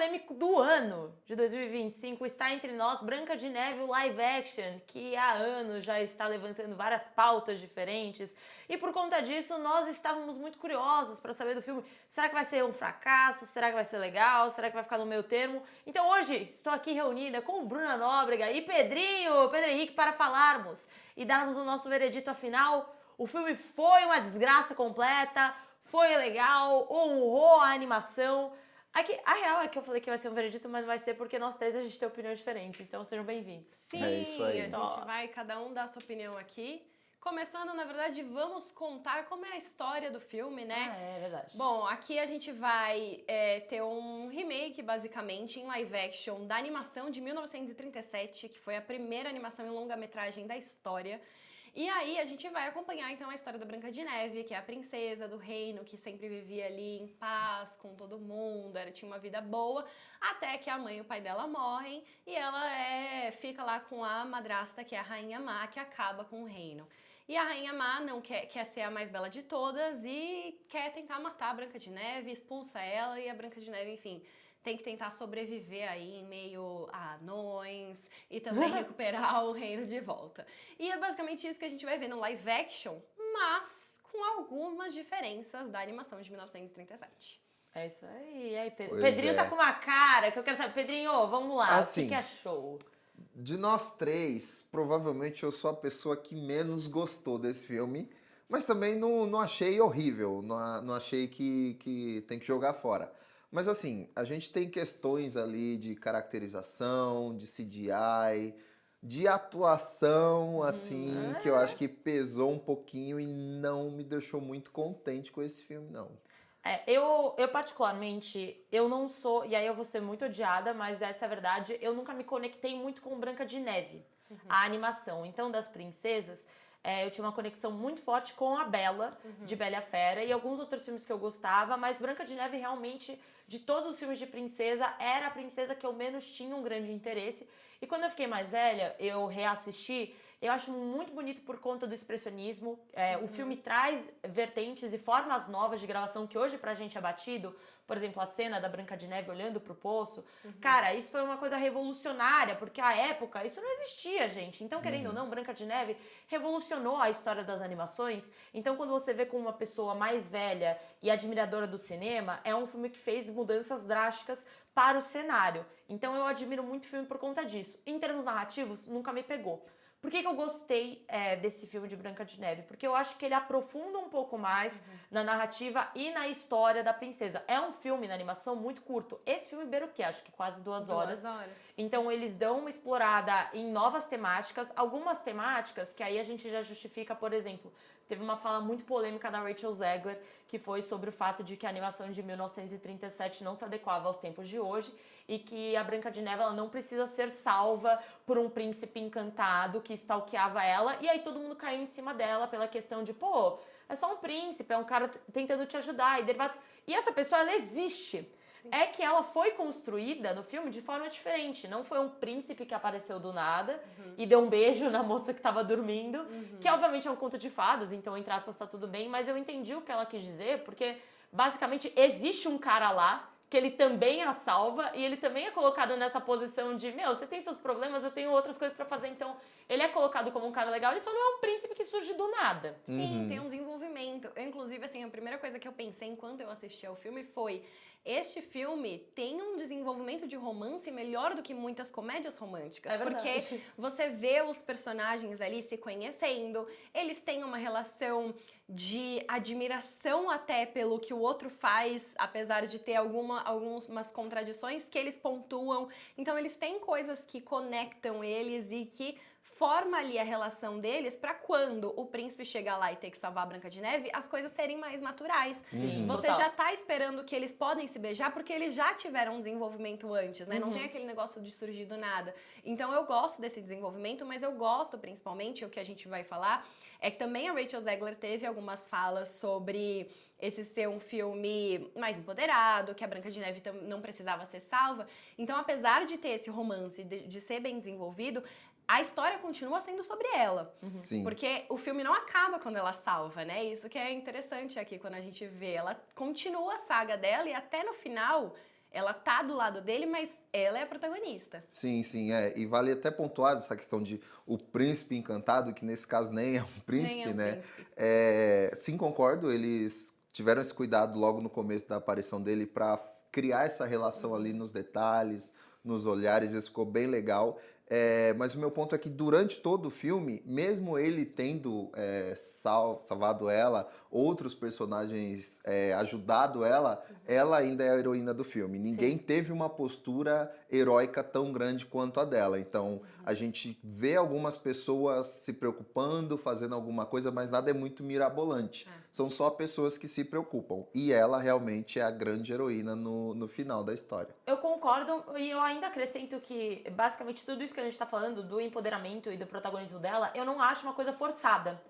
polêmico do ano de 2025 está entre nós Branca de Neve, o live action, que há anos já está levantando várias pautas diferentes. E por conta disso, nós estávamos muito curiosos para saber do filme. Será que vai ser um fracasso? Será que vai ser legal? Será que vai ficar no meio termo? Então hoje estou aqui reunida com Bruna Nóbrega e Pedro Henrique, para falarmos e darmos o nosso veredito afinal. O filme foi uma desgraça completa, foi legal, honrou a animação. Aqui, a real é que eu falei que vai ser um veredito, mas vai ser porque nós três a gente tem opiniões diferentes, então sejam bem-vindos. Sim, É isso aí. a gente vai cada um dar a sua opinião aqui. Começando, na verdade, vamos contar como é a história do filme, né? Ah, é verdade. Bom, aqui a gente vai ter um remake, basicamente, em live action da animação de 1937, que foi a primeira animação em longa-metragem da história. E aí a gente vai acompanhar então a história da Branca de Neve, que é a princesa do reino que sempre vivia ali em paz com todo mundo, tinha uma vida boa, até que a mãe e o pai dela morrem e ela fica lá com a madrasta, que é a Rainha Má, que acaba com o reino. E a Rainha Má não quer ser a mais bela de todas e quer tentar matar a Branca de Neve, expulsa ela e a Branca de Neve, enfim, tem que tentar sobreviver aí em meio a anões e também recuperar o reino de volta. E é basicamente isso que a gente vai ver no live action, mas com algumas diferenças da animação de 1937. É isso aí. E aí, Pois Pedrinho é. tá com uma cara que eu quero saber. Pedrinho, vamos lá. Assim, o que achou? De nós três, provavelmente eu sou a pessoa que menos gostou desse filme, mas também não achei horrível, não achei que tem que jogar fora. Mas assim, a gente tem questões ali de caracterização, de CGI, de atuação, assim, que eu acho que pesou um pouquinho e não me deixou muito contente com esse filme, não. Eu particularmente, eu não sou, e aí eu vou ser muito odiada, mas essa é a verdade, eu nunca me conectei muito com Branca de Neve, a animação. Então, das princesas, eu tinha uma conexão muito forte com a Bela, de Bela e a Fera, e alguns outros filmes que eu gostava, mas Branca de Neve realmente, de todos os filmes de princesa, era a princesa que eu menos tinha um grande interesse. E quando eu fiquei mais velha, eu reassisti, eu acho muito bonito por conta do expressionismo. O filme traz vertentes e formas novas de gravação que hoje pra gente é batido. Por exemplo, a cena da Branca de Neve olhando pro poço. Cara, isso foi uma coisa revolucionária, porque à época isso não existia, gente. Então, querendo ou não, Branca de Neve revolucionou a história das animações. Então, quando você vê com uma pessoa mais velha e admiradora do cinema, é um filme que fez mudanças drásticas para o cenário. Então, eu admiro muito o filme por conta disso. Em termos narrativos, nunca me pegou. Por que eu gostei desse filme de Branca de Neve? Porque eu acho que ele aprofunda um pouco mais na narrativa e na história da princesa. É um filme na animação muito curto. Esse filme beira o quê? Acho que quase 2 horas. 2 horas. Então eles dão uma explorada em novas temáticas. Algumas temáticas que aí a gente já justifica, por exemplo, teve uma fala muito polêmica da Rachel Zegler, que foi sobre o fato de que a animação de 1937 não se adequava aos tempos de hoje e que a Branca de Neve ela não precisa ser salva por um príncipe encantado que stalkeava ela. E aí todo mundo caiu em cima dela pela questão de, pô, é só um príncipe, é um cara tentando te ajudar. E essa pessoa, ela existe. É que ela foi construída no filme de forma diferente. Não foi um príncipe que apareceu do nada e deu um beijo na moça que tava dormindo, que obviamente é um conto de fadas, então entre aspas tá tudo bem, mas eu entendi o que ela quis dizer, porque basicamente existe um cara lá que ele também a salva e ele também é colocado nessa posição de, meu, você tem seus problemas, eu tenho outras coisas pra fazer, então ele é colocado como um cara legal, ele só não é um príncipe que surge do nada. Sim, tem um desenvolvimento. Inclusive, assim, a primeira coisa que eu pensei enquanto eu assisti ao filme foi: este filme tem um desenvolvimento de romance melhor do que muitas comédias românticas. É verdade. Porque você vê os personagens ali se conhecendo, eles têm uma relação de admiração até pelo que o outro faz, apesar de ter algumas contradições que eles pontuam. Então eles têm coisas que conectam eles e que forma ali a relação deles pra quando o príncipe chega lá e ter que salvar a Branca de Neve, as coisas serem mais naturais. Sim, Você total. já tá esperando que eles podem se beijar porque eles já tiveram um desenvolvimento antes, né? Não tem aquele negócio de surgir do nada. Então eu gosto desse desenvolvimento, mas eu gosto principalmente, o que a gente vai falar, é que também a Rachel Zegler teve algumas falas sobre esse ser um filme mais empoderado, que a Branca de Neve não precisava ser salva. Então, apesar de ter esse romance, de ser bem desenvolvido, a história continua sendo sobre ela. Sim. Porque o filme não acaba quando ela salva, né? Isso que é interessante aqui quando a gente vê. Ela continua a saga dela e até no final Ela tá do lado dele, mas ela é a protagonista. Sim, sim, e vale até pontuar essa questão de o príncipe encantado, que nesse caso nem é um príncipe, Nem é um né? príncipe. Sim, concordo, eles tiveram esse cuidado logo no começo da aparição dele para criar essa relação ali nos detalhes, nos olhares, isso ficou bem legal. Mas o meu ponto é que durante todo o filme, mesmo ele tendo salvado ela, outros personagens ajudado ela, ela ainda é a heroína do filme. Ninguém Sim. teve uma postura heróica tão grande quanto a dela. Então, a gente vê algumas pessoas se preocupando, fazendo alguma coisa, mas nada é muito mirabolante. São só pessoas que se preocupam. E ela realmente é a grande heroína no final da história. Eu concordo e eu ainda acrescento que, basicamente, tudo isso que a gente tá falando do empoderamento e do protagonismo dela, eu não acho uma coisa forçada.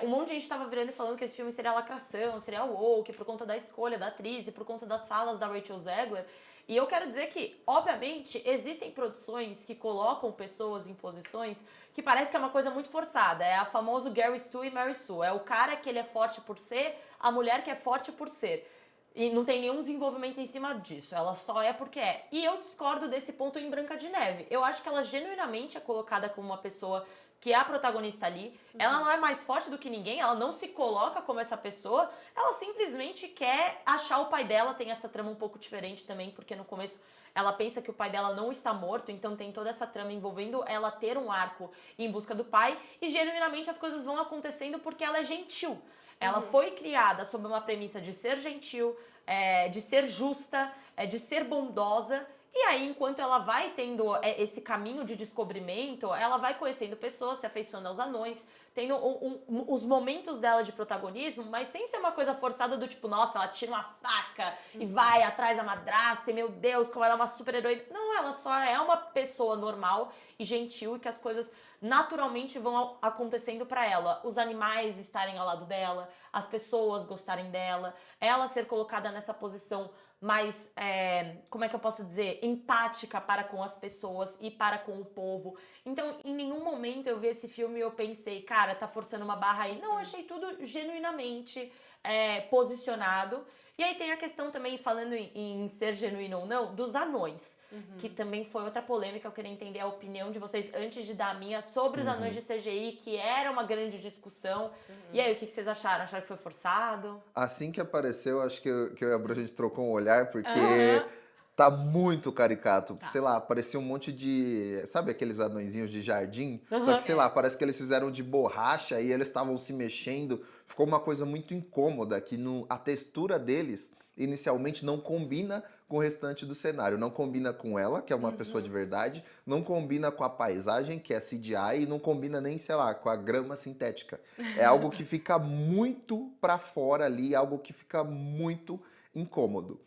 Um monte de gente tava virando e falando que esse filme seria lacração, seria woke, por conta da escolha da atriz e por conta das falas da Rachel Zegler. E eu quero dizer que, obviamente, existem produções que colocam pessoas em posições que parece que é uma coisa muito forçada. É a famoso Gary Stu e Mary Sue. É o cara que ele é forte por ser, a mulher que é forte por ser. E não tem nenhum desenvolvimento em cima disso. Ela só é porque é. E eu discordo desse ponto em Branca de Neve. Eu acho que ela genuinamente é colocada como uma pessoa que é a protagonista ali. Ela não é mais forte do que ninguém, ela não se coloca como essa pessoa. Ela simplesmente quer achar o pai dela. Tem essa trama um pouco diferente também, porque no começo ela pensa que o pai dela não está morto, então tem toda essa trama envolvendo ela ter um arco em busca do pai. E genuinamente as coisas vão acontecendo porque ela é gentil. Ela foi criada sob uma premissa de ser gentil, de ser justa, de ser bondosa. E aí, enquanto ela vai tendo esse caminho de descobrimento, ela vai conhecendo pessoas, se afeiçoando aos anões, tendo os momentos dela de protagonismo, mas sem ser uma coisa forçada do tipo, nossa, ela tira uma faca e vai atrás da madrasta e, meu Deus, como ela é uma super heroína. Não, ela só é uma pessoa normal e gentil e que as coisas naturalmente vão acontecendo pra ela. Os animais estarem ao lado dela, as pessoas gostarem dela, ela ser colocada nessa posição mais, como é que eu posso dizer, empática para com as pessoas e para com o povo. Então, em nenhum momento eu vi esse filme e eu pensei, cara, tá forçando uma barra aí. Não, eu achei tudo genuinamente posicionado. E aí tem a questão também, falando em ser genuíno ou não, dos anões. Que também foi outra polêmica, eu queria entender a opinião de vocês antes de dar a minha sobre os anões de CGI, que era uma grande discussão. E aí, o que vocês acharam? Acharam que foi forçado? Assim que apareceu, acho que eu e a Bru, a gente trocou um olhar, porque Aham. tá muito caricato. Tá. Sei lá, parecia um monte de... Sabe aqueles anõezinhos de jardim? Só Aham. que, sei lá, parece que eles fizeram de borracha e eles estavam se mexendo. Ficou uma coisa muito incômoda, que a textura deles, inicialmente, não combina com o restante do cenário. Não combina com ela, que é uma pessoa de verdade. Não combina com a paisagem, que é CGI. E não combina nem, sei lá, com a grama sintética. É algo que fica muito pra fora ali, algo que fica muito incômodo.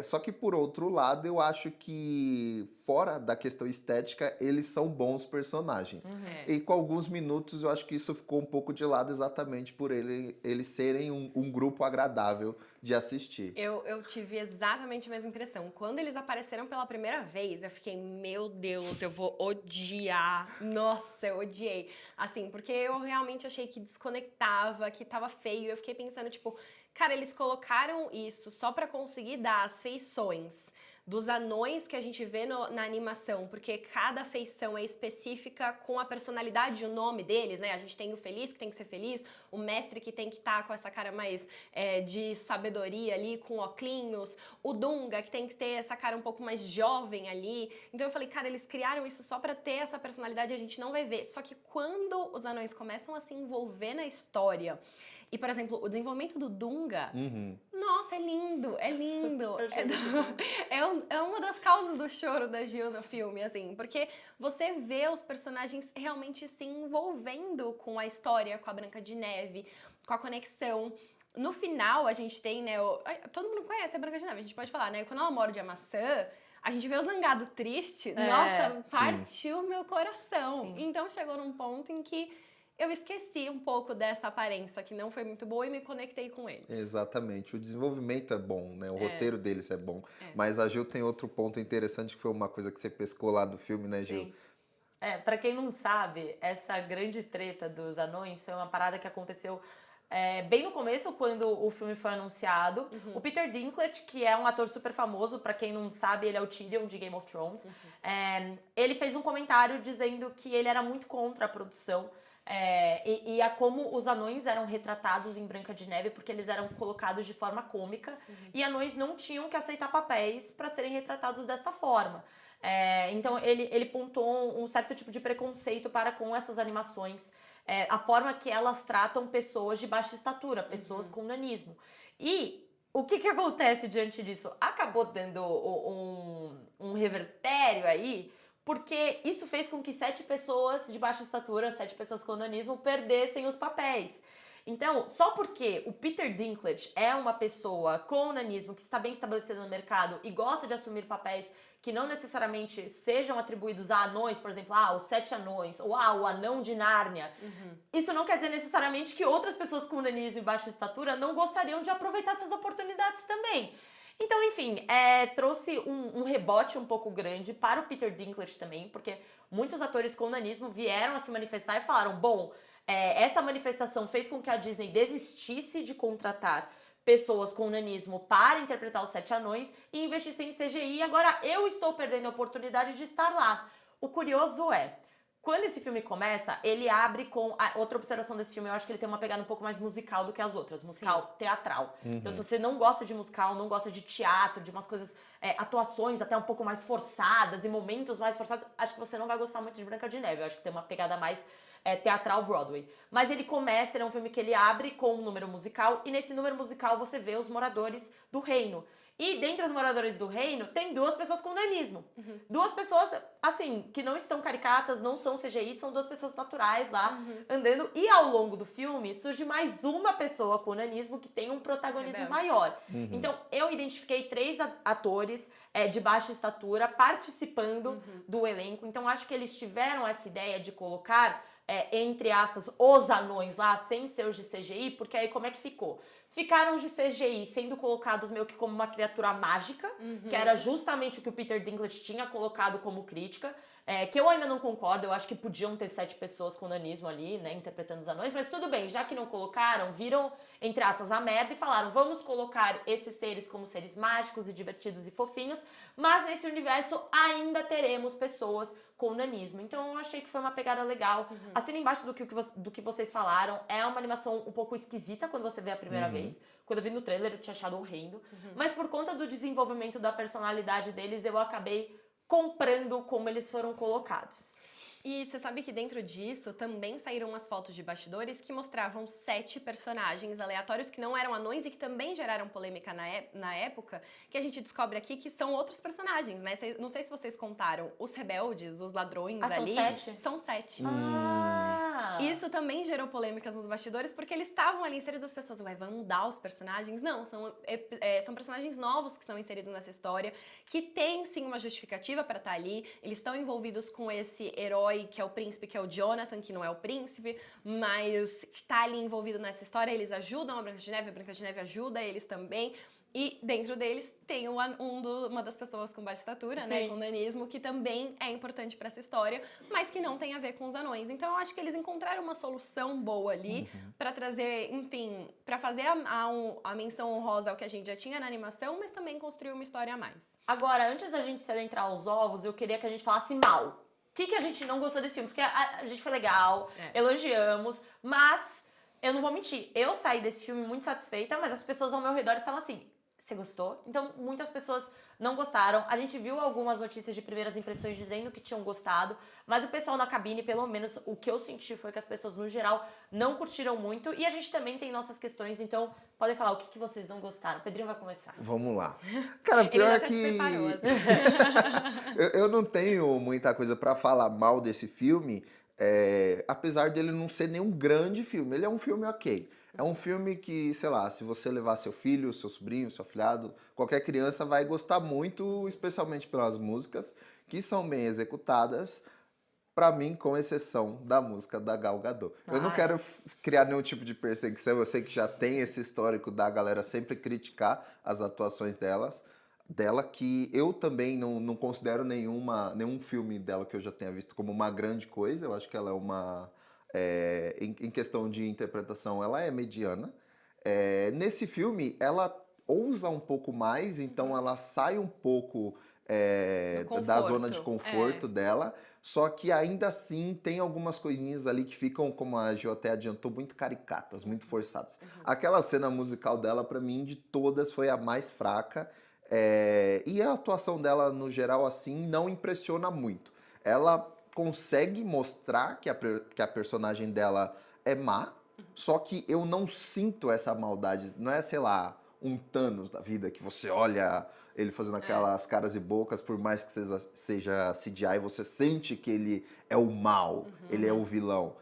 Só que por outro lado, eu acho que fora da questão estética, eles são bons personagens. E com alguns minutos eu acho que isso ficou um pouco de lado exatamente por eles serem um grupo agradável de assistir. Eu tive exatamente a mesma impressão. Quando eles apareceram pela primeira vez, eu fiquei, meu Deus, eu vou odiar. Nossa, eu odiei. Assim, porque eu realmente achei que desconectava, que tava feio. Eu fiquei pensando, tipo, cara, eles colocaram isso só pra conseguir dar as feições dos anões que a gente vê na animação, porque cada feição é específica com a personalidade e o nome deles, né? A gente tem o feliz, que tem que ser feliz, o mestre, que tem que estar com essa cara mais de sabedoria ali, com óculos, o Dunga, que tem que ter essa cara um pouco mais jovem ali. Então eu falei, cara, eles criaram isso só pra ter essa personalidade e a gente não vai ver. Só que quando os anões começam a se envolver na história, e, por exemplo, o desenvolvimento do Dunga, nossa, é lindo, é lindo. É uma das causas do choro da Gil no filme, assim, porque você vê os personagens realmente se envolvendo com a história, com a Branca de Neve, com a conexão. No final, a gente tem, né, todo mundo conhece a Branca de Neve, a gente pode falar, né, quando ela morde a maçã, a gente vê o Zangado triste, nossa, sim. partiu meu coração. Sim. Então chegou num ponto em que eu esqueci um pouco dessa aparência que não foi muito boa e me conectei com eles. Exatamente. O desenvolvimento é bom, né? O roteiro deles é bom. Mas a Gil tem outro ponto interessante, que foi uma coisa que você pescou lá do filme, né, Gil? Sim. Pra quem não sabe, essa grande treta dos anões foi uma parada que aconteceu bem no começo, quando o filme foi anunciado. O Peter Dinklage, que é um ator super famoso, pra quem não sabe, ele é o Tyrion de Game of Thrones. Ele fez um comentário dizendo que ele era muito contra a produção e a como os anões eram retratados em Branca de Neve, porque eles eram colocados de forma cômica e anões não tinham que aceitar papéis para serem retratados dessa forma. Então ele pontuou um certo tipo de preconceito para com essas animações, a forma que elas tratam pessoas de baixa estatura, pessoas com nanismo. E o que acontece diante disso? Acabou dando um revertério aí, porque isso fez com que 7 pessoas de baixa estatura, 7 pessoas com nanismo, perdessem os papéis. Então, só porque o Peter Dinklage é uma pessoa com nanismo que está bem estabelecida no mercado e gosta de assumir papéis que não necessariamente sejam atribuídos a anões, por exemplo, os 7 anões, ou o anão de Nárnia. Isso não quer dizer necessariamente que outras pessoas com nanismo e baixa estatura não gostariam de aproveitar essas oportunidades também. Então, enfim, trouxe um rebote um pouco grande para o Peter Dinklage também, porque muitos atores com nanismo vieram a se manifestar e falaram, bom, essa manifestação fez com que a Disney desistisse de contratar pessoas com nanismo para interpretar os 7 anões e investissem em CGI, e agora eu estou perdendo a oportunidade de estar lá. O curioso quando esse filme começa, ele abre com... outra observação desse filme, eu acho que ele tem uma pegada um pouco mais musical do que as outras. Musical, teatral. Então, se você não gosta de musical, não gosta de teatro, de umas coisas... atuações até um pouco mais forçadas e momentos mais forçados, acho que você não vai gostar muito de Branca de Neve. Eu acho que tem uma pegada mais teatral Broadway. Mas ele é um filme que ele abre com um número musical, e nesse número musical você vê os moradores do reino. E dentre os moradores do reino, tem 2 pessoas com nanismo. 2 pessoas, assim, que não estão caricatas, não são CGI, são 2 pessoas naturais lá, andando. E ao longo do filme, surge mais uma pessoa com nanismo que tem um protagonismo maior. Então, eu identifiquei 3 atores de baixa estatura participando do elenco. Então, acho que eles tiveram essa ideia de colocar... entre aspas, os anões lá, sem ser os de CGI, porque aí como é que ficou? Ficaram os de CGI sendo colocados meio que como uma criatura mágica, que era justamente o que o Peter Dinklage tinha colocado como crítica, que eu ainda não concordo, eu acho que podiam ter 7 pessoas com nanismo ali, né, interpretando os anões, mas tudo bem, já que não colocaram, viram, entre aspas, a merda e falaram, vamos colocar esses seres como seres mágicos e divertidos e fofinhos, mas nesse universo ainda teremos pessoas com nanismo. Então eu achei que foi uma pegada legal. Assina embaixo do que vocês falaram, é uma animação um pouco esquisita quando você vê a primeira vez. Quando eu vi no trailer eu tinha achado horrendo, mas por conta do desenvolvimento da personalidade deles, eu acabei comprando como eles foram colocados. E você sabe que dentro disso também saíram umas fotos de bastidores que mostravam 7 personagens aleatórios que não eram anões e que também geraram polêmica na época, que a gente descobre aqui que são outros personagens, né? Não sei se vocês contaram, os rebeldes, os ladrões ali... São 7? São 7. Isso Isso também gerou polêmicas nos bastidores, porque eles estavam ali inseridos, as pessoas, vão mudar os personagens? Não, são personagens novos que são inseridos nessa história, que tem sim uma justificativa para estar ali, eles estão envolvidos com esse herói que é o príncipe, que é o Jonathan, que não é o príncipe, mas que tá ali envolvido nessa história, eles ajudam a Branca de Neve ajuda eles também. E dentro deles tem uma das pessoas com baixa estatura, né, com nanismo, que também é importante para essa história, mas que não tem a ver com os anões. Então eu acho que eles encontraram uma solução boa ali para trazer, enfim, para fazer a menção honrosa ao que a gente já tinha na animação, mas também construir uma história a mais. Agora, antes da gente se adentrar aos ovos, eu queria que a gente falasse mal. O que a gente não gostou desse filme? Porque a gente foi legal, elogiamos, mas eu não vou mentir, eu saí desse filme muito satisfeita, mas as pessoas ao meu redor estavam assim, você gostou? Então, muitas pessoas não gostaram. A gente viu algumas notícias de primeiras impressões dizendo que tinham gostado, mas o pessoal na cabine, pelo menos o que eu senti foi que as pessoas, no geral, não curtiram muito. E a gente também tem nossas questões, então podem falar o que vocês não gostaram. O Pedrinho vai começar. Vamos lá. Cara, pior Ele é que... se preparou, assim. eu não tenho muita coisa pra falar mal desse filme, apesar dele não ser nenhum grande filme. Ele é um filme ok. É um filme que, sei lá, se você levar seu filho, seu sobrinho, seu afilhado, qualquer criança vai gostar muito, especialmente pelas músicas, que são bem executadas, pra mim, com exceção da música da Gal Gadot. Eu não quero criar nenhum tipo de perseguição, eu sei que já tem esse histórico da galera sempre criticar as atuações dela, que eu também não considero nenhum filme dela que eu já tenha visto como uma grande coisa. Eu acho que ela é em questão de interpretação, ela é mediana. Nesse filme, ela ousa um pouco mais, então ela sai um pouco da zona de conforto dela, só que ainda assim tem algumas coisinhas ali que ficam, como a Gil até adiantou, muito caricatas, muito forçadas. Aquela cena musical dela, pra mim, de todas, foi a mais fraca. E a atuação dela, no geral, assim, não impressiona muito. Ela consegue mostrar que a personagem dela é má, só que eu não sinto essa maldade. Não é, sei lá, um Thanos da vida que você olha ele fazendo aquelas caras e bocas, por mais que seja CGI, você sente que ele é o mal, ele é o vilão.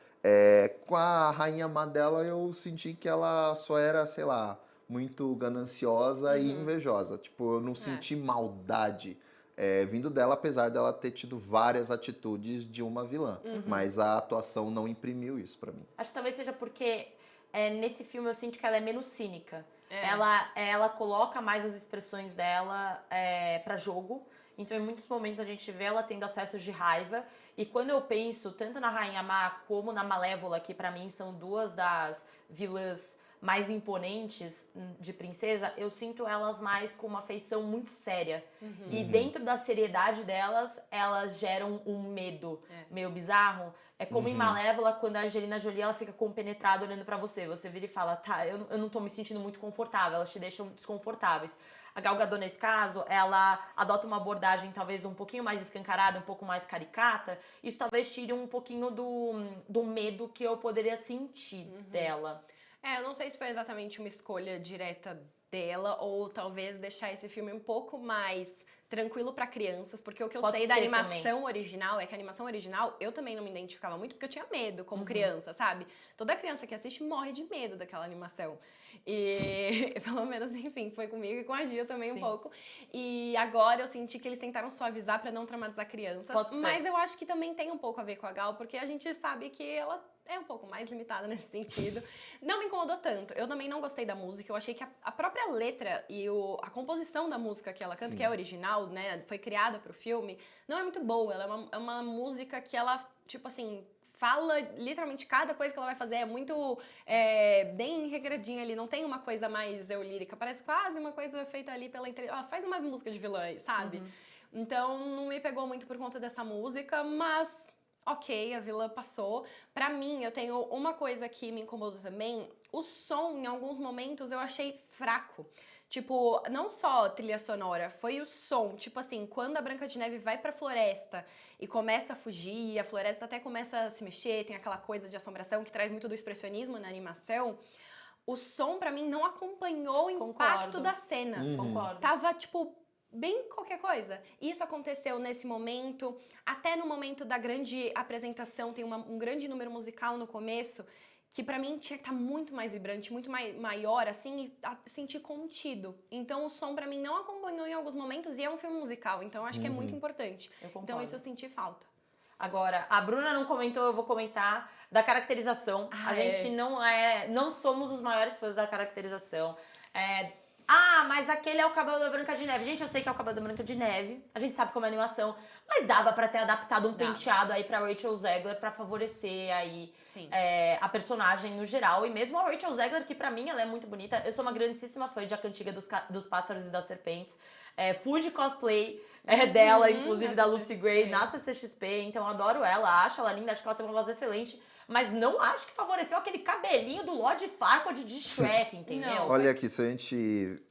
Com a Rainha Má dela, eu senti que ela só era, sei lá, muito gananciosa e invejosa. Tipo, eu não senti maldade vindo dela, apesar dela ter tido várias atitudes de uma vilã. Mas a atuação não imprimiu isso pra mim. Acho que talvez seja porque nesse filme eu sinto que ela é menos cínica. Ela coloca mais as expressões dela pra jogo. Então, em muitos momentos, a gente vê ela tendo acessos de raiva. E quando eu penso tanto na Rainha Má como na Malévola, que pra mim são duas das vilãs mais imponentes de princesa, eu sinto elas mais com uma feição muito séria. E dentro da seriedade delas, elas geram um medo meio bizarro. É como em Malévola, quando a Angelina Jolie ela fica compenetrada olhando pra você. Você vira e fala, tá, eu não tô me sentindo muito confortável. Elas te deixam desconfortáveis. A Gal Gadot, nesse caso, ela adota uma abordagem talvez um pouquinho mais escancarada, um pouco mais caricata. Isso talvez tire um pouquinho do medo que eu poderia sentir dela. Eu não sei se foi exatamente uma escolha direta dela ou talvez deixar esse filme um pouco mais tranquilo pra crianças, porque o que eu sei da animação original é que a animação original eu também não me identificava muito porque eu tinha medo como criança, sabe? Toda criança que assiste morre de medo daquela animação. E pelo menos, enfim, foi comigo e com a Gia também um pouco. E agora eu senti que eles tentaram suavizar pra não traumatizar crianças. Mas eu acho que também tem um pouco a ver com a Gal, porque a gente sabe que ela é um pouco mais limitada nesse sentido. Não me incomodou tanto. Eu também não gostei da música. Eu achei que a própria letra e a composição da música que ela canta, que é original, né, foi criada pro filme, não é muito boa. Ela é uma música que ela, tipo assim, fala literalmente cada coisa que ela vai fazer. É muito bem regradinha ali. Não tem uma coisa mais lírica. Parece quase uma coisa feita ali pela entrevista. Ela faz uma música de vilã, sabe? Então, não me pegou muito por conta dessa música, mas... Ok, a vilã passou. Pra mim, eu tenho uma coisa que me incomodou também. O som, em alguns momentos, eu achei fraco. Tipo, não só trilha sonora, foi o som. Tipo assim, quando a Branca de Neve vai pra floresta e começa a fugir, a floresta até começa a se mexer, tem aquela coisa de assombração que traz muito do expressionismo na animação. O som, pra mim, não acompanhou o impacto da cena. Concordo. Tava, tipo... bem qualquer coisa. Isso aconteceu nesse momento, até no momento da grande apresentação, tem um grande número musical no começo, que pra mim tinha que estar muito mais vibrante, muito maior, assim, e sentir contido. Então o som pra mim não acompanhou em alguns momentos e é um filme musical, então eu acho que é muito importante. Então isso eu senti falta. Agora, a Bruna não comentou, eu vou comentar da caracterização. A gente não somos os maiores fãs da caracterização. Mas aquele é o cabelo da Branca de Neve. Gente, eu sei que é o cabelo da Branca de Neve. A gente sabe como é a animação. Mas dava pra ter adaptado um penteado aí pra Rachel Zegler pra favorecer aí a personagem no geral. E mesmo a Rachel Zegler, que pra mim ela é muito bonita. Eu sou uma grandíssima fã de A Cantiga dos Pássaros e das Serpentes. Fui de cosplay dela, inclusive da Lucy Gray, na CCXP. Então eu adoro ela, acho ela linda, acho que ela tem uma voz excelente. Mas não acho que favoreceu aquele cabelinho do Lord Farquaad de Shrek, entendeu? Não. Olha aqui, se a gente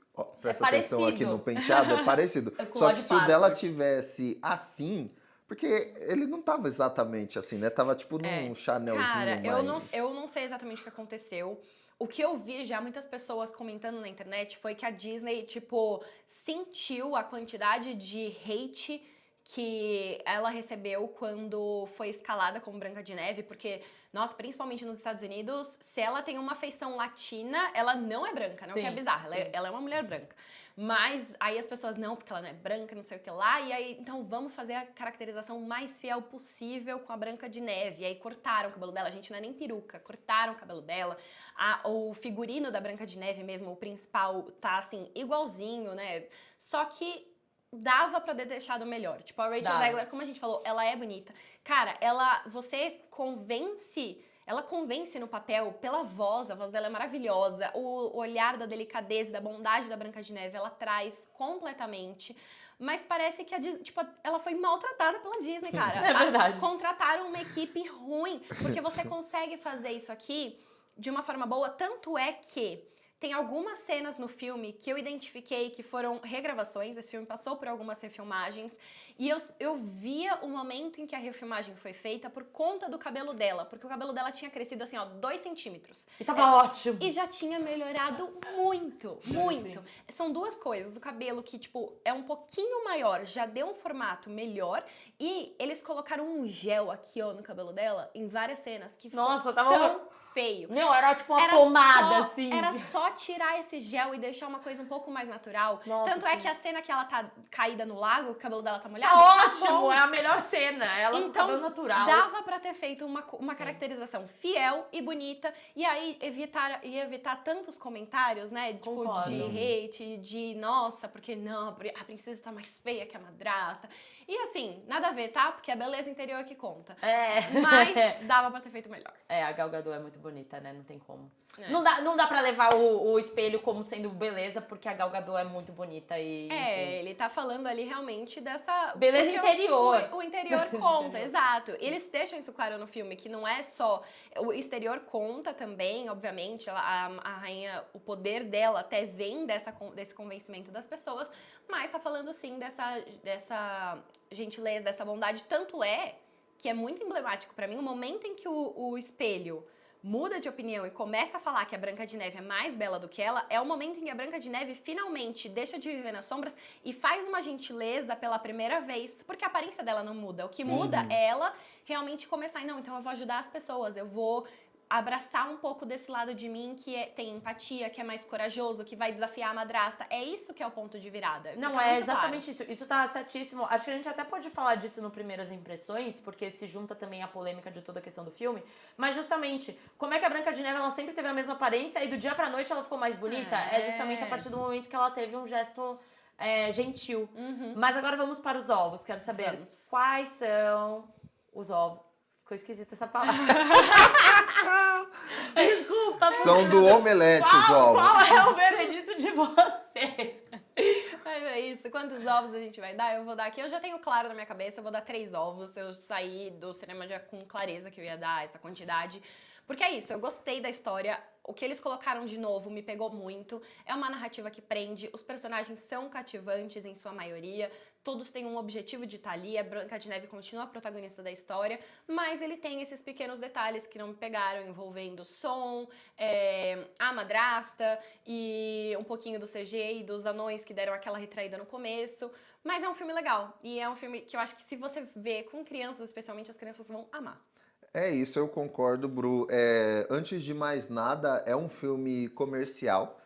presta atenção parecido. aqui no penteado, é parecido. Só que se o dela tivesse assim... Porque ele não tava exatamente assim, né? Tava tipo num Chanelzinho Cara, mais... eu não sei exatamente o que aconteceu. O que eu vi já muitas pessoas comentando na internet foi que a Disney, tipo, sentiu a quantidade de hate que ela recebeu quando foi escalada como Branca de Neve, porque, nossa, principalmente nos Estados Unidos, se ela tem uma feição latina, ela não é branca, não, que é bizarro, ela é uma mulher branca. Mas aí as pessoas, não, porque ela não é branca, não sei o que lá, e aí, então vamos fazer a caracterização mais fiel possível com a Branca de Neve. E aí cortaram o cabelo dela, gente, não é nem peruca, cortaram o cabelo dela. O figurino da Branca de Neve mesmo, o principal, tá assim, igualzinho, né? Só que dava pra ter deixado melhor. Tipo, a Rachel Zegler, como a gente falou, ela é bonita. Cara, você convence ela convence no papel pela voz, a voz dela é maravilhosa, o olhar da delicadeza e da bondade da Branca de Neve, ela traz completamente. Mas parece que ela foi maltratada pela Disney, cara. É verdade. Contrataram uma equipe ruim, porque você consegue fazer isso aqui de uma forma boa, tanto é que tem algumas cenas no filme que eu identifiquei que foram regravações, esse filme passou por algumas refilmagens, e eu via o momento em que a refilmagem foi feita por conta do cabelo dela, porque o cabelo dela tinha crescido assim, ó, 2 centímetros. E tava ótimo. E já tinha melhorado muito, muito. São duas coisas, o cabelo que, tipo, é um pouquinho maior, já deu um formato melhor, e eles colocaram um gel aqui, ó, no cabelo dela, em várias cenas, que ficou Nossa, tava tão feio. Meu, era tipo uma pomada, assim. Era só tirar esse gel e deixar uma coisa um pouco mais natural. Nossa, Tanto é sim. que a cena que ela tá caída no lago, o cabelo dela tá molhado, Tá ótimo, bom. é a melhor cena. Ela com Então, cabelo natural. dava pra ter feito uma caracterização fiel e bonita, e aí ia evitar tantos comentários, né? Tipo, Concordo. de hate, de nossa, porque não, a princesa tá mais feia que a madrasta. E assim, nada a ver, tá? Porque a beleza interior é que conta. Mas dava pra ter feito melhor. A Gal Gadot é muito bonita, né? Não tem como. É. Não dá pra levar o espelho como sendo beleza, porque a Gal Gadot é muito bonita e... enfim. Ele tá falando ali realmente dessa... Beleza porque interior. O interior conta, Interior. exato. Sim. E eles deixam isso claro no filme, que não é só... O exterior conta também, obviamente, a rainha, o poder dela até vem desse convencimento das pessoas, mas tá falando sim dessa gentileza, dessa bondade. Tanto é que é muito emblemático pra mim o momento em que o espelho muda de opinião e começa a falar que a Branca de Neve é mais bela do que ela, é o momento em que a Branca de Neve finalmente deixa de viver nas sombras e faz uma gentileza pela primeira vez, porque a aparência dela não muda. O que muda é ela realmente começar, não, então eu vou ajudar as pessoas, eu vou abraçar um pouco desse lado de mim que tem empatia, que é mais corajoso, que vai desafiar a madrasta. É isso que é o ponto de virada. Não, Fica é muito exatamente isso. Isso tá certíssimo. Acho que a gente até pode falar disso no Primeiras Impressões, porque se junta também a polêmica de toda a questão do filme. Mas justamente, como é que a Branca de Neve ela sempre teve a mesma aparência e do dia pra noite ela ficou mais bonita? É justamente a partir do momento que ela teve um gesto gentil. Mas agora vamos para os ovos. Quero saber quais são os ovos. Ficou esquisita essa palavra. Desculpa. São do omelete os ovos. Qual é o veredito de vocês? Mas é isso. Quantos ovos a gente vai dar? Eu vou dar aqui. Eu já tenho claro na minha cabeça, eu vou dar 3 ovos. Eu saí do cinema já com clareza que eu ia dar essa quantidade. Porque é isso, eu gostei da história. O que eles colocaram de novo me pegou muito. É uma narrativa que prende, os personagens são cativantes em sua maioria, todos têm um objetivo de estar ali, a Branca de Neve continua a protagonista da história, mas ele tem esses pequenos detalhes que não me pegaram, envolvendo som, a madrasta e um pouquinho do CG e dos anões que deram aquela retraída no começo. Mas é um filme legal, e é um filme que eu acho que se você vê com crianças, especialmente, as crianças vão amar. É isso, eu concordo, Bru. Antes de mais nada, é um filme comercial.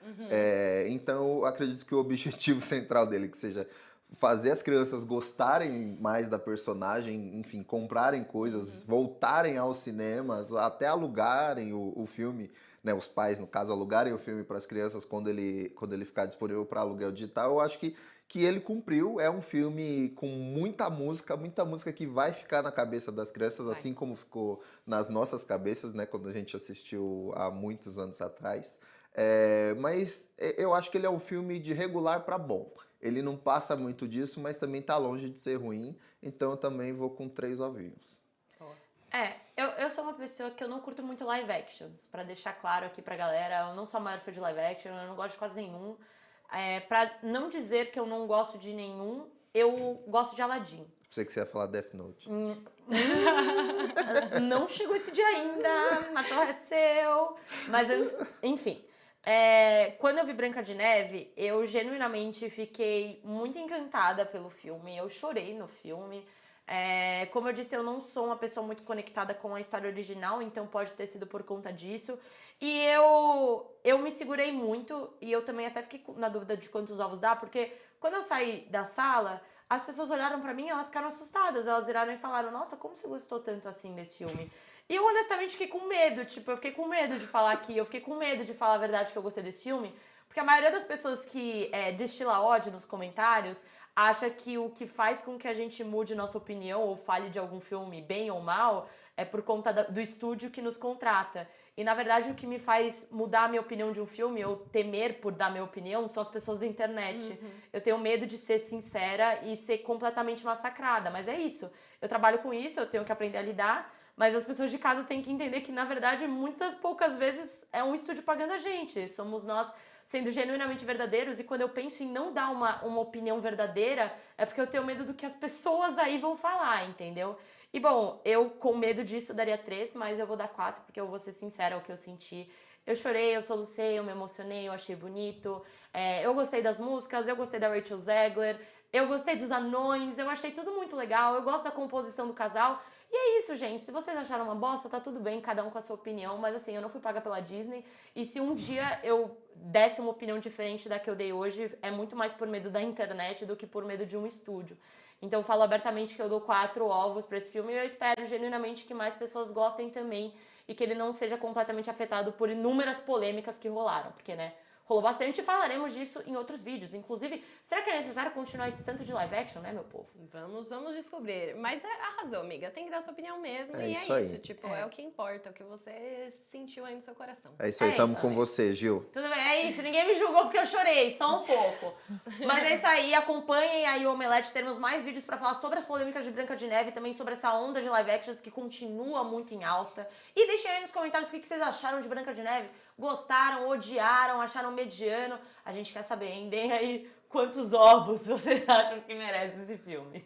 Então, eu acredito que o objetivo central dele, que seja fazer as crianças gostarem mais da personagem, enfim, comprarem coisas, voltarem aos cinemas, até alugarem o filme, né? Os pais, no caso, alugarem o filme para as crianças quando ele ficar disponível para aluguel digital. Eu acho que ele cumpriu. É um filme com muita música que vai ficar na cabeça das crianças, assim como ficou nas nossas cabeças, né, quando a gente assistiu há muitos anos atrás. Mas eu acho que ele é um filme de regular para bom. Ele não passa muito disso, mas também tá longe de ser ruim, então eu também vou com 3 ovinhos. Eu sou uma pessoa que eu não curto muito live actions, pra deixar claro aqui pra galera, eu não sou a maior fã de live action, eu não gosto de quase nenhum. Pra não dizer que eu não gosto de nenhum, eu gosto de Aladdin. Pensei que você ia falar Death Note. Não chegou esse dia ainda, Marcelo é seu. Mas, enfim. Quando eu vi Branca de Neve, eu genuinamente fiquei muito encantada pelo filme. Eu chorei no filme. Como eu disse, eu não sou uma pessoa muito conectada com a história original, então pode ter sido por conta disso. E eu me segurei muito, e eu também até fiquei na dúvida de quantos ovos dá, porque quando eu saí da sala, as pessoas olharam pra mim e elas ficaram assustadas. Elas viraram e falaram, nossa, como você gostou tanto assim desse filme? E eu honestamente fiquei com medo, eu fiquei com medo de falar aqui, eu fiquei com medo de falar a verdade que eu gostei desse filme, porque a maioria das pessoas que destila ódio nos comentários acha que o que faz com que a gente mude nossa opinião ou fale de algum filme bem ou mal é por conta do estúdio que nos contrata. E, na verdade, o que me faz mudar a minha opinião de um filme, ou temer por dar minha opinião, são as pessoas da internet. Eu tenho medo de ser sincera e ser completamente massacrada, mas é isso. Eu trabalho com isso, eu tenho que aprender a lidar, mas as pessoas de casa têm que entender que, na verdade, poucas vezes é um estúdio pagando a gente. Somos nós sendo genuinamente verdadeiros, e quando eu penso em não dar uma opinião verdadeira, é porque eu tenho medo do que as pessoas aí vão falar, entendeu? E bom, eu com medo disso daria 3, mas eu vou dar 4, porque eu vou ser sincera, é o que eu senti. Eu chorei, eu solucei, eu me emocionei, eu achei bonito. Eu gostei das músicas, eu gostei da Rachel Zegler, eu gostei dos anões, eu achei tudo muito legal, eu gosto da composição do casal. E é isso, gente. Se vocês acharam uma bosta, tá tudo bem, cada um com a sua opinião, mas assim, eu não fui paga pela Disney, e se um dia eu desse uma opinião diferente da que eu dei hoje, é muito mais por medo da internet do que por medo de um estúdio. Então eu falo abertamente que eu dou 4 ovos pra esse filme, e eu espero genuinamente que mais pessoas gostem também, e que ele não seja completamente afetado por inúmeras polêmicas que rolaram, porque, né, rolou bastante, e falaremos disso em outros vídeos. Inclusive, será que é necessário continuar esse tanto de live action, né, meu povo? Vamos descobrir. Mas arrasou, amiga. Tem que dar sua opinião mesmo. É E isso é aí. isso. Tipo, é o que importa, o que você sentiu aí no seu coração. É isso aí, É tamo isso, com amigo. você, Gil. Tudo bem, é isso. Ninguém me julgou porque eu chorei, só um pouco. Mas é isso aí, acompanhem aí o Omelete. Teremos mais vídeos pra falar sobre as polêmicas de Branca de Neve e também sobre essa onda de live actions que continua muito em alta. E deixem aí nos comentários o que vocês acharam de Branca de Neve. Gostaram, odiaram, acharam mediano? A gente quer saber, hein? Deem aí quantos ovos vocês acham que merece esse filme.